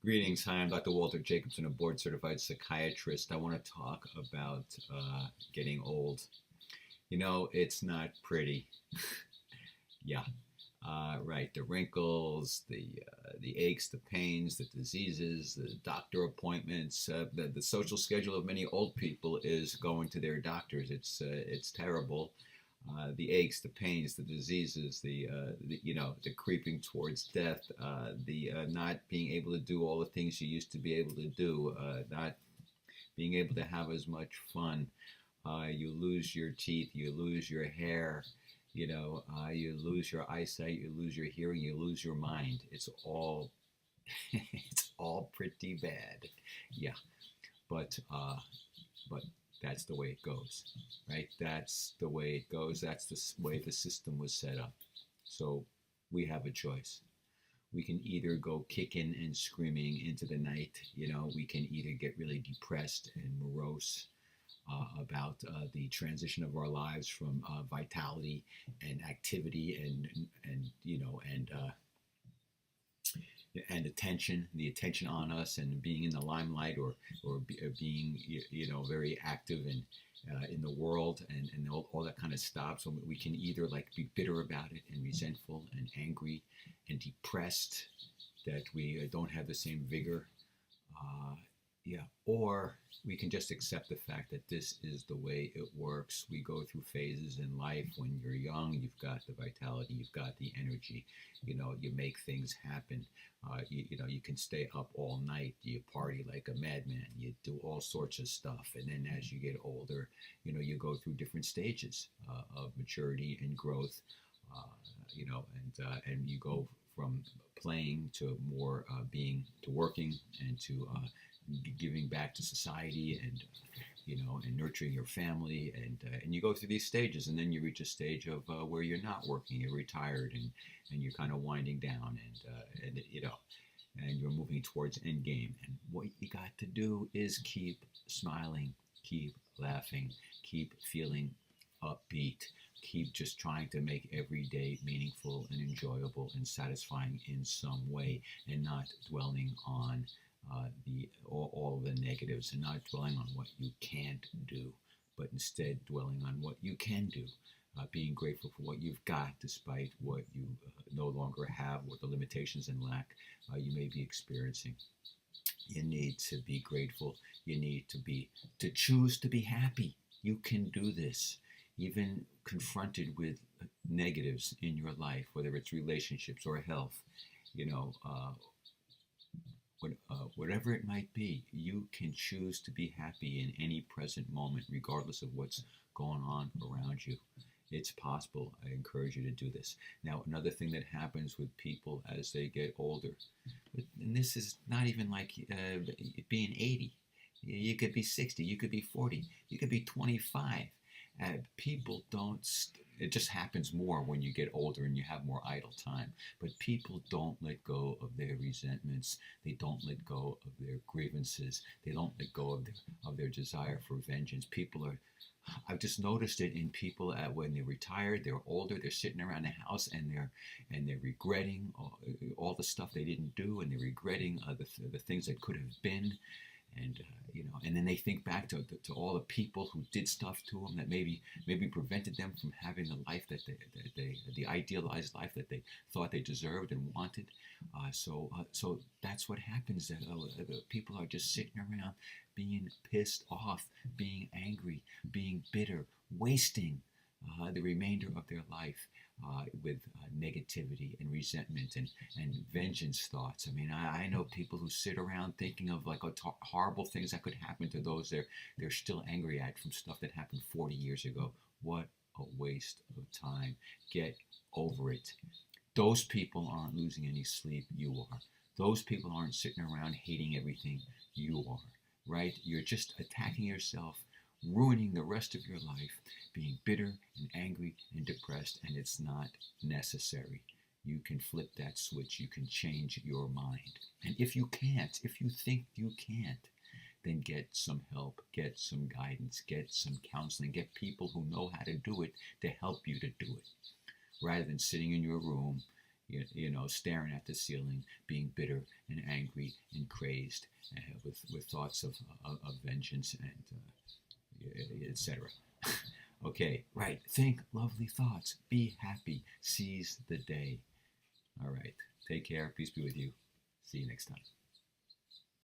Greetings. Hi, I'm Dr. Walter Jacobson, a board certified psychiatrist. I want to talk about getting old. It's not pretty. Yeah, right. The wrinkles, the aches, the pains, the diseases, the doctor appointments. The social schedule of many old people is going to their doctors. It's terrible. The aches, the pains, the diseases, the creeping towards death, the not being able to do all the things you used to be able to do, not being able to have as much fun. You lose your teeth, you lose your hair, you lose your eyesight, you lose your hearing, you lose your mind. It's all it's all pretty bad. Yeah, but uh, but that's the way it goes, right? That's the way it goes. That's the way the system was set up. So we have a choice. We can either go kicking and screaming into the night. We can either get really depressed and morose about the transition of our lives from vitality and activity and attention, the attention on us, and being in the limelight, or being very active and in the world, and all that kind of stuff. So we can either like be bitter about it and resentful and angry and depressed that we don't have the same vigor. Uh, yeah, or we can just accept the fact that this is the way it works. We go through phases in life. When you're young, you've got the vitality, you've got the energy. You make things happen. You can stay up all night. You party like a madman. You do all sorts of stuff. And then as you get older, you go through different stages of maturity and growth. Uh, and you go from playing to more being to working and to giving back to society, and nurturing your family, and you go through these stages, and then you reach a stage of where you're not working, you're retired, and you're kind of winding down, and you're moving towards end game. And what you got to do is keep smiling, keep laughing, keep feeling upbeat, keep just trying to make every day meaningful and enjoyable and satisfying in some way, and not dwelling on all of the negatives, and not dwelling on what you can't do, but instead dwelling on what you can do. Being grateful for what you've got, despite what you no longer have, what the limitations and lack you may be experiencing. You need to be grateful. You need to choose to be happy. You can do this, even confronted with negatives in your life, whether it's relationships or health. You know, whatever it might be, you can choose to be happy in any present moment, regardless of what's going on around you. It's possible. I encourage you to do this. Now, another thing that happens with people as they get older, and this is not even like being 80. You could be 60, you could be 40, you could be 25. People don't, it just happens more when you get older and you have more idle time. But people don't let go of their resentments. They don't let go of their grievances. They don't let go of their desire for vengeance. I've just noticed it in people when they're retired, they're older, they're sitting around the house, and they're regretting all the stuff they didn't do, and they're regretting the things that could have been. And then they think back to all the people who did stuff to them that maybe prevented them from having the life that the idealized life that they thought they deserved and wanted. So that's what happens. That people are just sitting around, being pissed off, being angry, being bitter, wasting the remainder of their life with negativity and resentment and vengeance thoughts. I mean, I know people who sit around thinking of like horrible things that could happen to those they're still angry at from stuff that happened 40 years ago. What a waste of time. Get over it. Those people aren't losing any sleep. You are. Those people aren't sitting around hating everything. You are. Right? You're just attacking yourself, ruining the rest of your life, being bitter and angry and depressed, and it's not necessary. You can flip that switch. You can change your mind. And if you can't, if you think you can't, then get some help, get some guidance, get some counseling, get people who know how to do it to help you to do it, rather than sitting in your room, staring at the ceiling, being bitter and angry and crazed with thoughts of vengeance and etc. Okay, right. Think lovely thoughts. Be happy. Seize the day. All right. Take care. Peace be with you. See you next time.